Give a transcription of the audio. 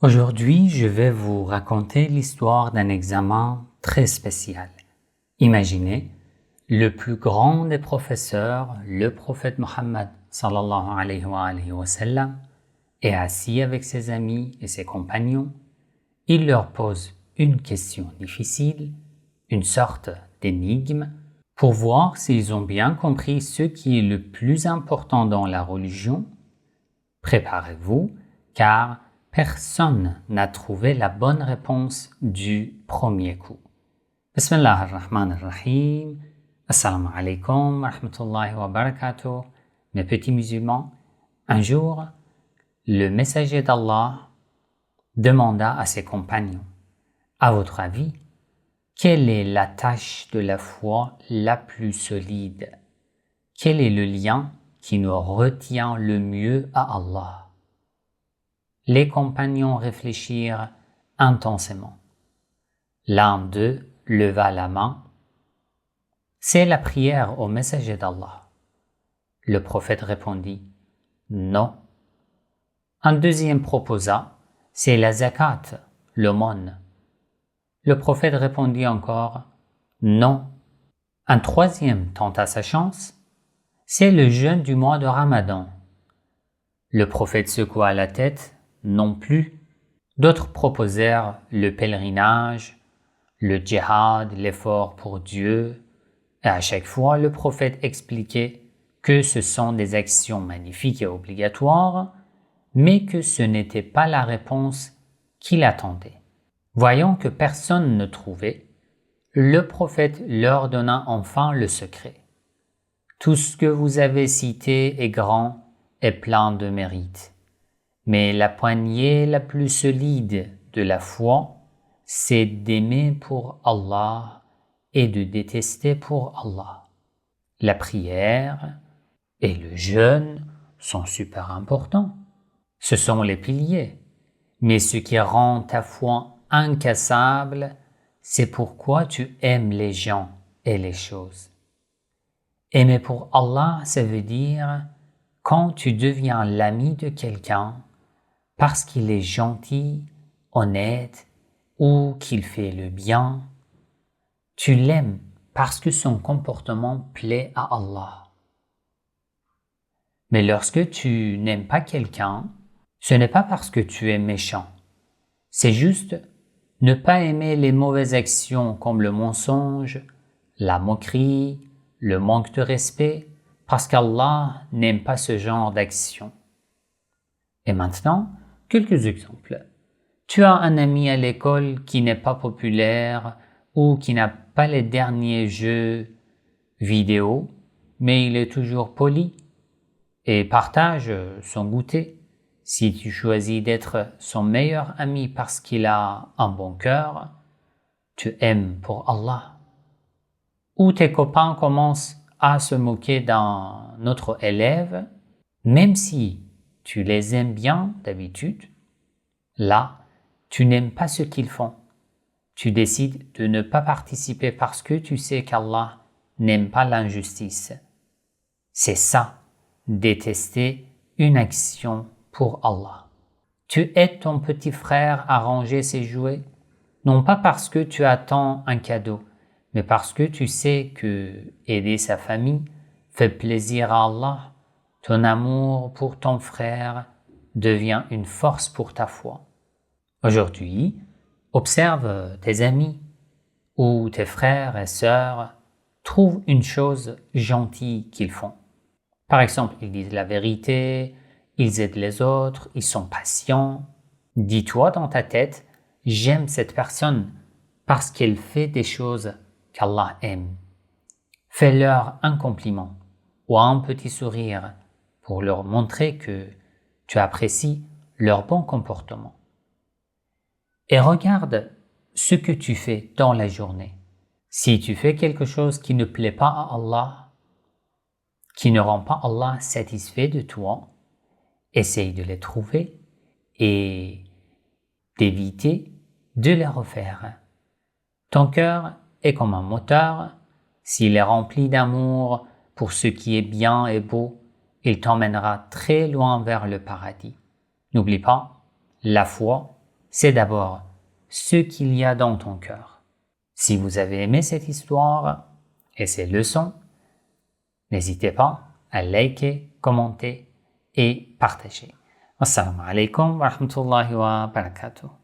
Aujourd'hui, je vais vous raconter l'histoire d'un examen très spécial. Imaginez, le plus grand des professeurs, le prophète Mohammed sallallahu alayhi wa sallam, est assis avec ses amis et ses compagnons. Il leur pose une question difficile, une sorte d'énigme, pour voir s'ils ont bien compris ce qui est le plus important dans la religion. Préparez-vous, car personne n'a trouvé la bonne réponse du premier coup. Bismillah ar-Rahman ar-Rahim. Assalamu alaikum wa rahmatullahi wa barakatuh. Mes petits musulmans, un jour, le messager d'Allah demanda à ses compagnons: à votre avis, quelle est la tâche de la foi la plus solide? Quel est le lien qui nous retient le mieux à Allah? Les compagnons réfléchirent intensément. L'un d'eux leva la main. C'est la prière au messager d'Allah. Le prophète répondit: non. Un deuxième proposa: c'est la zakat, l'aumône. Le prophète répondit encore: non. Un troisième tenta sa chance: c'est le jeûne du mois de Ramadan. Le prophète secoua la tête: non plus. D'autres proposèrent le pèlerinage, le djihad, l'effort pour Dieu, et à chaque fois le prophète expliquait que ce sont des actions magnifiques et obligatoires, mais que ce n'était pas la réponse qu'il attendait. Voyant que personne ne trouvait, le prophète leur donna enfin le secret. Tout ce que vous avez cité est grand et plein de mérite. Mais la poignée la plus solide de la foi, c'est d'aimer pour Allah et de détester pour Allah. La prière et le jeûne sont super importants. Ce sont les piliers. Mais ce qui rend ta foi incassable, c'est pourquoi tu aimes les gens et les choses. Aimer pour Allah, ça veut dire quand tu deviens l'ami de quelqu'un parce qu'il est gentil, honnête ou qu'il fait le bien. Tu l'aimes parce que son comportement plaît à Allah. Mais lorsque tu n'aimes pas quelqu'un, ce n'est pas parce que tu es méchant. C'est juste ne pas aimer les mauvaises actions comme le mensonge, la moquerie, le manque de respect, parce qu'Allah n'aime pas ce genre d'action. Et maintenant, quelques exemples. Tu as un ami à l'école qui n'est pas populaire ou qui n'a pas les derniers jeux vidéo, mais il est toujours poli et partage son goûter. Si tu choisis d'être son meilleur ami parce qu'il a un bon cœur, tu aimes pour Allah. Ou tes copains commencent à se moquer d'un autre élève, même si tu les aimes bien d'habitude, là, tu n'aimes pas ce qu'ils font. Tu décides de ne pas participer parce que tu sais qu'Allah n'aime pas l'injustice. C'est ça, détester une action pour Allah. Tu aides ton petit frère à ranger ses jouets, non pas parce que tu attends un cadeau, mais parce que tu sais que aider sa famille fait plaisir à Allah. Ton amour pour ton frère devient une force pour ta foi. Aujourd'hui, observe tes amis ou tes frères et sœurs, trouve une chose gentille qu'ils font. Par exemple, ils disent la vérité, ils aident les autres, ils sont patients. Dis-toi dans ta tête: j'aime cette personne parce qu'elle fait des choses qu'Allah aime. Fais-leur un compliment ou un petit sourire pour leur montrer que tu apprécies leur bon comportement. Et regarde ce que tu fais dans la journée. Si tu fais quelque chose qui ne plaît pas à Allah, qui ne rend pas Allah satisfait de toi, essaye de les trouver et d'éviter de les refaire. Ton cœur est comme un moteur. S'il est rempli d'amour pour ce qui est bien et beau, il t'emmènera très loin vers le paradis. N'oublie pas, la foi c'est d'abord ce qu'il y a dans ton cœur. Si vous avez aimé cette histoire et ces leçons, n'hésitez pas à liker, commenter et partager. Assalamu alaikum wa rahmatullahi wa barakatuh.